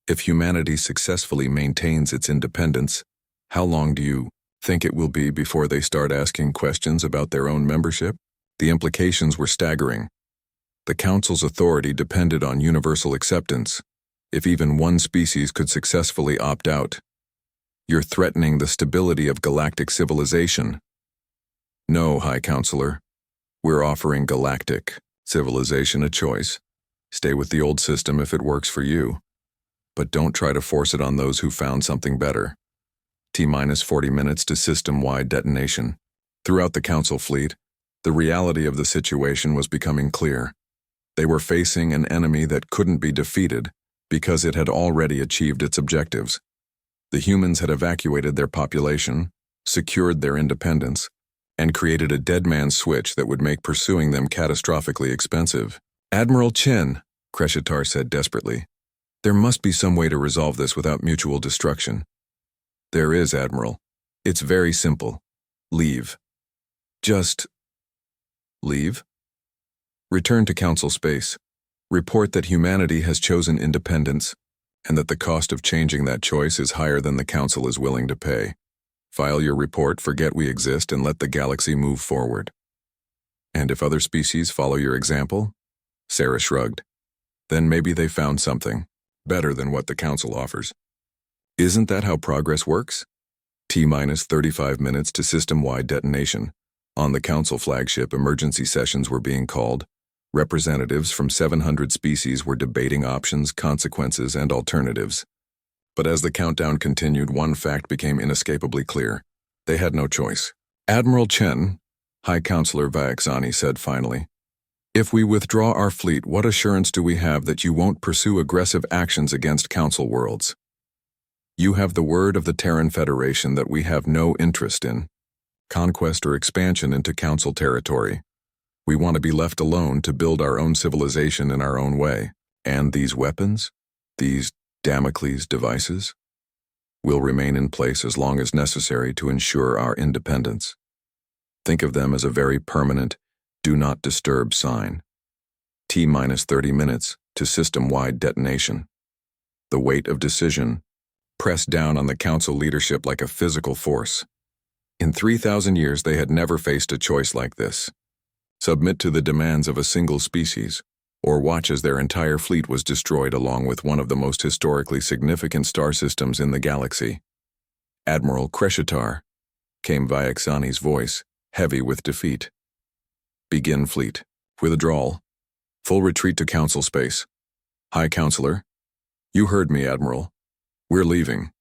S1: If humanity successfully maintains its independence, how long do you think it will be before they start asking questions about their own membership?" The implications were staggering. The Council's authority depended on universal acceptance. If even one species could successfully opt out, you're threatening the stability of galactic civilization. "No, High Counselor. We're offering Galactic civilization a choice. Stay with the old system if it works for you, but don't try to force it on those who found something better. T-minus 40 minutes to system-wide detonation. Throughout the Council fleet, the reality of the situation was becoming clear. They were facing an enemy that couldn't be defeated because it had already achieved its objectives. The humans had evacuated their population, secured their independence, and created a dead man's switch that would make pursuing them catastrophically expensive. "Admiral Chen," Kreshitar said desperately, "there must be some way to resolve this without mutual destruction." "There is, Admiral. It's very simple. Leave. Just leave. Return to Council space. Report that humanity has chosen independence, and that the cost of changing that choice is higher than the Council is willing to pay. File your report, forget we exist, and let the galaxy move forward." "And if other species follow your example?" Sarah shrugged. "Then maybe they found something better than what the Council offers." "Isn't that how progress works?" T-minus 35 minutes to system-wide detonation. On the Council flagship, emergency sessions were being called. Representatives from 700 species were debating options, consequences, and alternatives. But as the countdown continued, one fact became inescapably clear. They had no choice. "Admiral Chen," High Counselor Vyaxani said finally, "if we withdraw our fleet, what assurance do we have that you won't pursue aggressive actions against Council worlds? You have the word of the Terran Federation that we have no interest in conquest or expansion into Council territory. We want to be left alone to build our own civilization in our own way. And these weapons, these Damocles devices, will remain in place as long as necessary to ensure our independence. Think of them as a very permanent, do not disturb sign." T-minus 30 minutes to system-wide detonation. The weight of decision pressed down on the Council leadership like a physical force. In 3,000 years, they had never faced a choice like this. Submit to the demands of a single species, or watch as their entire fleet was destroyed along with one of the most historically significant star systems in the galaxy. "Admiral Kreshitar," came Vyaxani's voice, heavy with defeat. "Begin fleet. Withdrawal. Full retreat to Council space. High Counselor." "You heard me, Admiral. We're leaving."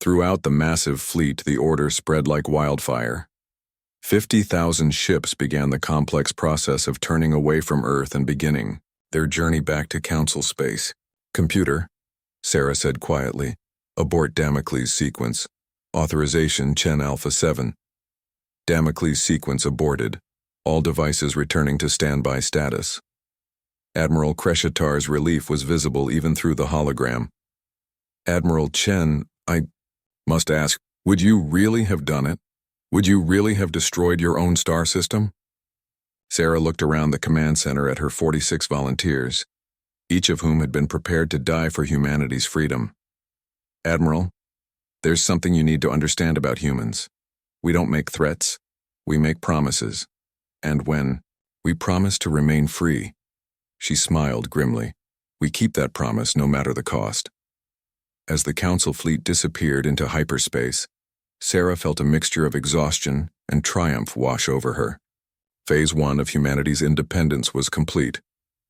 S1: Throughout the massive fleet, the order spread like wildfire. 50,000 ships began the complex process of turning away from Earth and beginning their journey back to Council space. "Computer," Sarah said quietly, "abort Damocles sequence. Authorization Chen Alpha 7. Damocles sequence aborted. All devices returning to standby status." Admiral Kreshitar's relief was visible even through the hologram. "Admiral Chen, I must ask, would you really have done it? Would you really have destroyed your own star system?" Sarah looked around the command center at her 46 volunteers, each of whom had been prepared to die for humanity's freedom. "Admiral, there's something you need to understand about humans. We don't make threats, we make promises. And when we promise to remain free," she smiled grimly, "we keep that promise no matter the cost." As the Council fleet disappeared into hyperspace, Sarah felt a mixture of exhaustion and triumph wash over her. Phase 1 of humanity's independence was complete,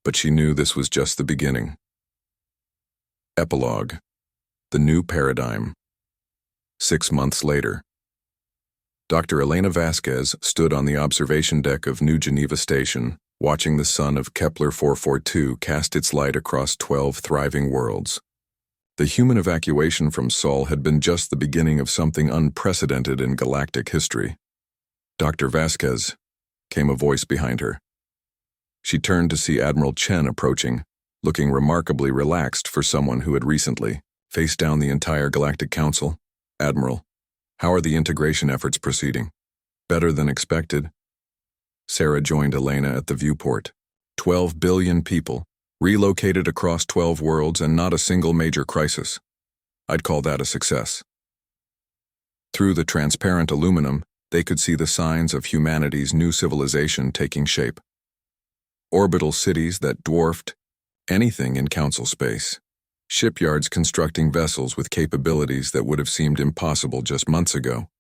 S1: but she knew this was just the beginning. Epilogue: The New Paradigm. 6 months later. Dr. Elena Vasquez stood on the observation deck of New Geneva Station, watching the sun of Kepler 442 cast its light across 12 thriving worlds. The human evacuation from Sol had been just the beginning of something unprecedented in galactic history. "Dr. Vasquez," came a voice behind her. She turned to see Admiral Chen approaching, looking remarkably relaxed for someone who had recently faced down the entire Galactic Council. "Admiral, how are the integration efforts proceeding?" "Better than expected." Sarah joined Elena at the viewport. 12 billion people, relocated across 12 worlds, and not a single major crisis. I'd call that a success. Through the transparent aluminum, they could see the signs of humanity's new civilization taking shape. Orbital cities that dwarfed anything in Council space. Shipyards constructing vessels with capabilities that would have seemed impossible just months ago.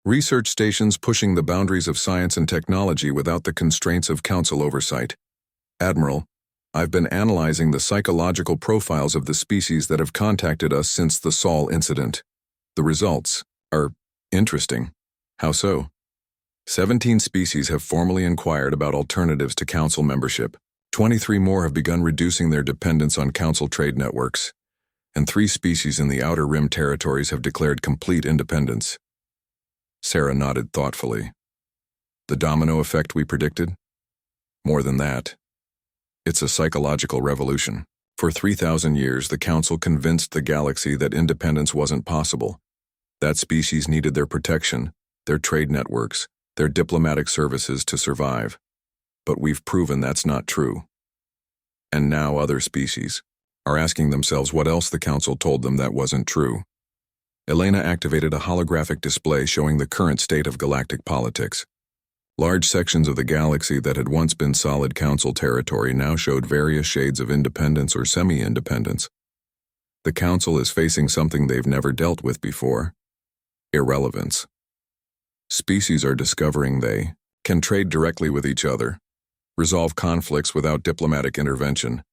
S1: Research stations pushing the boundaries of science and technology without the constraints of council oversight. Admiral, I've been analyzing the psychological profiles of the species that have contacted us since the Sol incident. The results are interesting. How so? 17 species have formally inquired about alternatives to council membership. 23 more have begun reducing their dependence on council trade networks. And 3 species in the Outer Rim territories have declared complete independence. Sarah nodded thoughtfully. The domino effect we predicted? More than that. It's a psychological revolution. For 3,000 years, the Council convinced the galaxy that independence wasn't possible. That species needed their protection, their trade networks, their diplomatic services to survive. But we've proven that's not true. And now other species are asking themselves what else the Council told them that wasn't true. Elena activated a holographic display showing the current state of galactic politics. Large sections of the galaxy that had once been solid Council territory now showed various shades of independence or semi-independence. The Council is facing something they've never dealt with before: irrelevance. Species are discovering they can trade directly with each other, resolve conflicts without diplomatic intervention,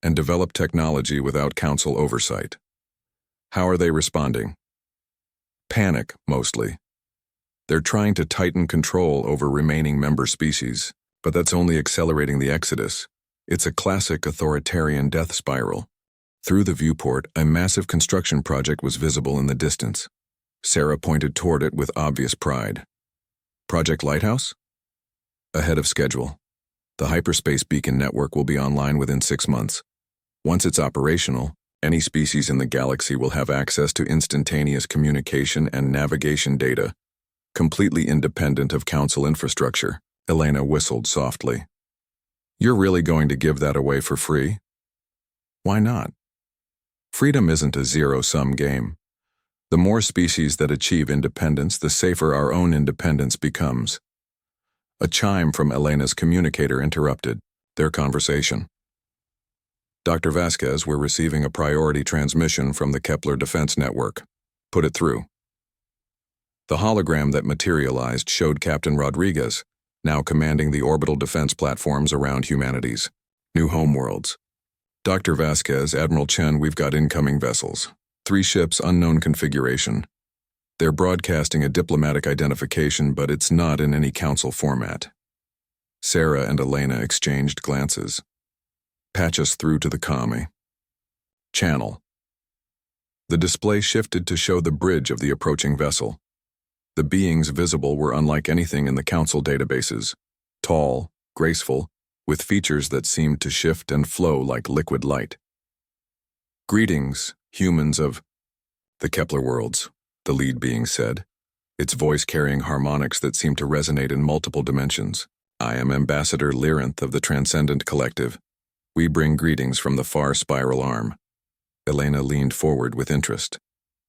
S1: and develop technology without Council oversight. How are they responding? Panic, mostly. They're trying to tighten control over remaining member species, but that's only accelerating the exodus. It's a classic authoritarian death spiral. Through the viewport, a massive construction project was visible in the distance. Sarah pointed toward it with obvious pride. Project Lighthouse? Ahead of schedule. The hyperspace beacon network will be online within 6 months. Once it's operational, any species in the galaxy will have access to instantaneous communication and navigation data, completely independent of Council infrastructure. Elena whistled softly. You're really going to give that away for free? Why not? Freedom isn't a zero-sum game. The more species that achieve independence, the safer our own independence becomes. A chime from Elena's communicator interrupted their conversation. Dr. Vasquez, we're receiving a priority transmission from the Kepler Defense Network. Put it through. The hologram that materialized showed Captain Rodriguez, now commanding the orbital defense platforms around humanity's new homeworlds. Dr. Vasquez, Admiral Chen, we've got incoming vessels. 3 ships, unknown configuration. They're broadcasting a diplomatic identification, but it's not in any Council format. Sarah and Elena exchanged glances. Patch us through to the comm channel. The display shifted to show the bridge of the approaching vessel. The beings visible were unlike anything in the Council databases. Tall, graceful, with features that seemed to shift and flow like liquid light. Greetings, humans of the Kepler worlds, the lead being said, its voice carrying harmonics that seemed to resonate in multiple dimensions. I am Ambassador Lyrinth of the Transcendent Collective. We bring greetings from the far spiral arm. Elena leaned forward with interest.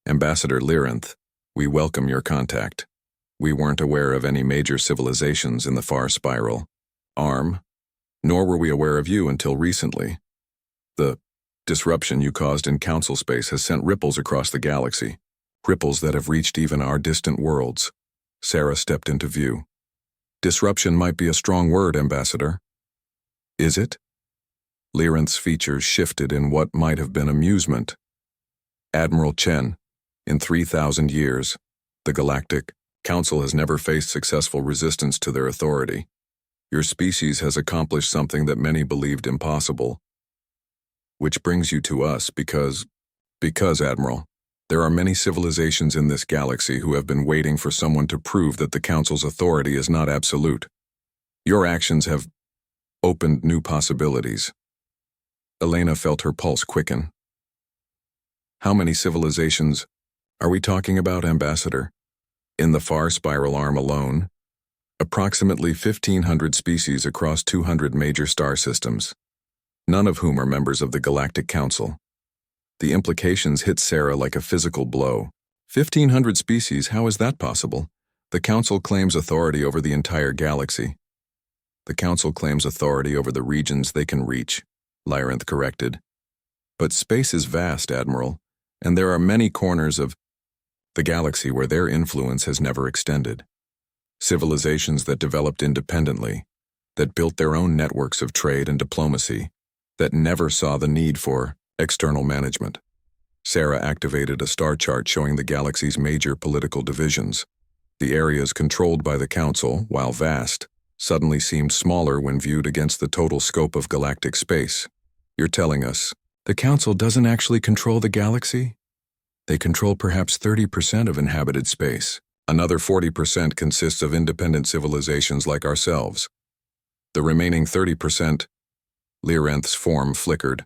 S1: Ambassador Lyrinth, we welcome your contact. We weren't aware of any major civilizations in the far spiral arm, nor were we aware of you until recently. The disruption you caused in Council space has sent ripples across the galaxy, ripples that have reached even our distant worlds. Sarah stepped into view. Disruption might be a strong word, Ambassador. Is it? Lyrinth's features shifted in what might have been amusement. Admiral Chen, in 3,000 years, the Galactic Council has never faced successful resistance to their authority. Your species has accomplished something that many believed impossible. Which brings you to us because, Admiral, there are many civilizations in this galaxy who have been waiting for someone to prove that the Council's authority is not absolute. Your actions have opened new possibilities. Elena felt her pulse quicken. How many civilizations are we talking about, Ambassador? In the far spiral arm alone, approximately 1,500 species across 200 major star systems, none of whom are members of the Galactic Council. The implications hit Sarah like a physical blow. 1,500 species, how is that possible? The Council claims authority over the entire galaxy. The Council claims authority over the regions they can reach, Lyrinth corrected. But space is vast, Admiral, and there are many corners of the galaxy where their influence has never extended. Civilizations that developed independently, that built their own networks of trade and diplomacy, that never saw the need for external management. Sarah activated a star chart showing the galaxy's major political divisions. The areas controlled by the Council, while vast, suddenly seemed smaller when viewed against the total scope of galactic space. You're telling us the Council doesn't actually control the galaxy? They control perhaps 30% of inhabited space. Another 40% consists of independent civilizations like ourselves. The remaining 30%, Lyranth's form flickered.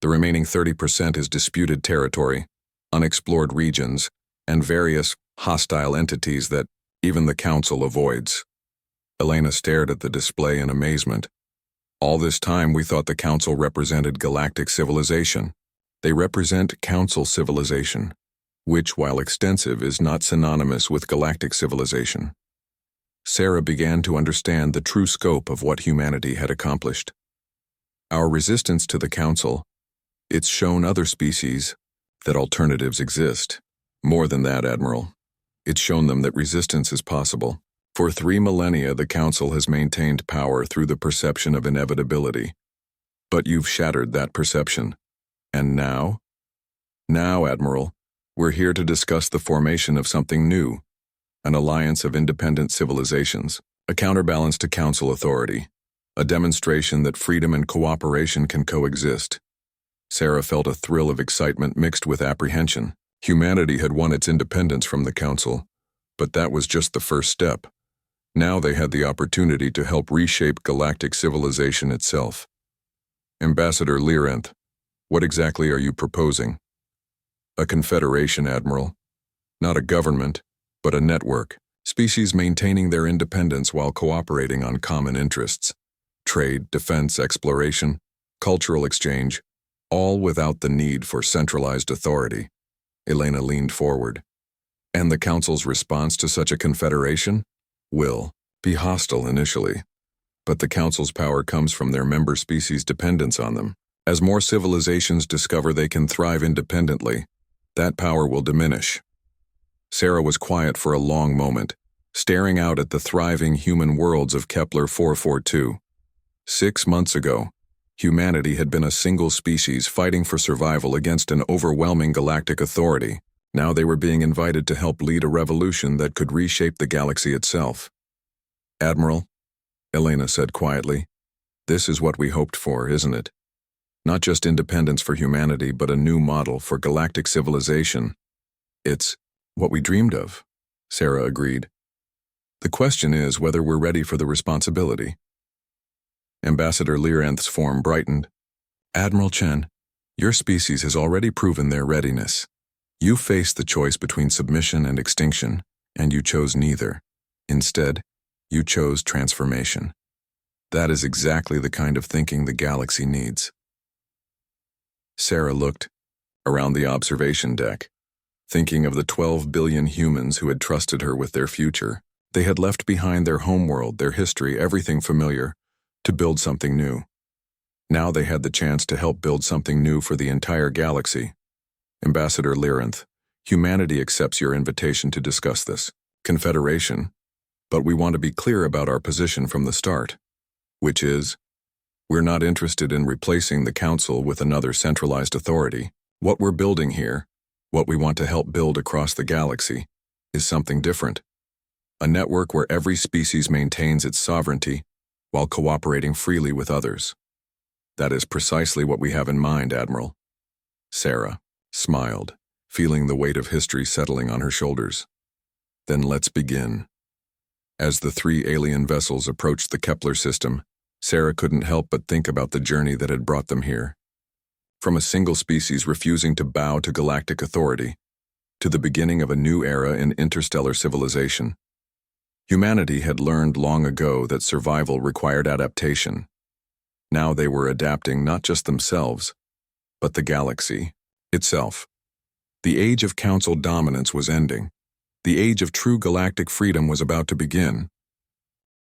S1: The remaining 30% is disputed territory, unexplored regions, and various hostile entities that even the Council avoids. Elena stared at the display in amazement. All this time we thought the Council represented galactic civilization. They represent Council civilization, which, while extensive, is not synonymous with galactic civilization. Sarah began to understand the true scope of what humanity had accomplished. Our resistance to the Council, it's shown other species that alternatives exist. More than that, Admiral. It's shown them that resistance is possible. For 3 millennia, the Council has maintained power through the perception of inevitability. But you've shattered that perception. And now? Now, Admiral, we're here to discuss the formation of something new, an alliance of independent civilizations, a counterbalance to Council authority, a demonstration that freedom and cooperation can coexist. Sarah felt a thrill of excitement mixed with apprehension. Humanity had won its independence from the Council, but that was just the first step. Now they had the opportunity to help reshape galactic civilization itself. Ambassador Lyranth, what exactly are you proposing? A confederation, Admiral. Not a government, but a network. Species maintaining their independence while cooperating on common interests. Trade, defense, exploration, cultural exchange, all without the need for centralized authority. Elena leaned forward. And the Council's response to such a confederation? Will be hostile initially. But the Council's power comes from their member species' dependence on them. As more civilizations discover they can thrive independently, that power will diminish. Sarah was quiet for a long moment, staring out at the thriving human worlds of Kepler 442. 6 months ago, humanity had been a single species fighting for survival against an overwhelming galactic authority. Now they were being invited to help lead a revolution that could reshape the galaxy itself. Admiral, Elena said quietly, this is what we hoped for, isn't it? Not just independence for humanity, but a new model for galactic civilization. It's what we dreamed of, Sarah agreed. The question is whether we're ready for the responsibility. Ambassador Lyranth's form brightened. Admiral Chen, your species has already proven their readiness. You faced the choice between submission and extinction, and you chose neither. Instead, you chose transformation. That is exactly the kind of thinking the galaxy needs. Sarah looked around the observation deck, thinking of the 12 billion humans who had trusted her with their future. They had left behind their homeworld, their history, everything familiar, to build something new. Now they had the chance to help build something new for the entire galaxy. Ambassador Lyranth, humanity accepts your invitation to discuss this confederation, but we want to be clear about our position from the start, which is, we're not interested in replacing the Council with another centralized authority. What we're building here, what we want to help build across the galaxy, is something different. A network where every species maintains its sovereignty while cooperating freely with others. That is precisely what we have in mind, Admiral. Sarah smiled, feeling the weight of history settling on her shoulders. Then let's begin. As the 3 alien vessels approached the Kepler system, Sarah couldn't help but think about the journey that had brought them here. From a single species refusing to bow to galactic authority, to the beginning of a new era in interstellar civilization. Humanity had learned long ago that survival required adaptation. Now they were adapting not just themselves, but the galaxy itself. The age of Council dominance was ending. The age of true galactic freedom was about to begin.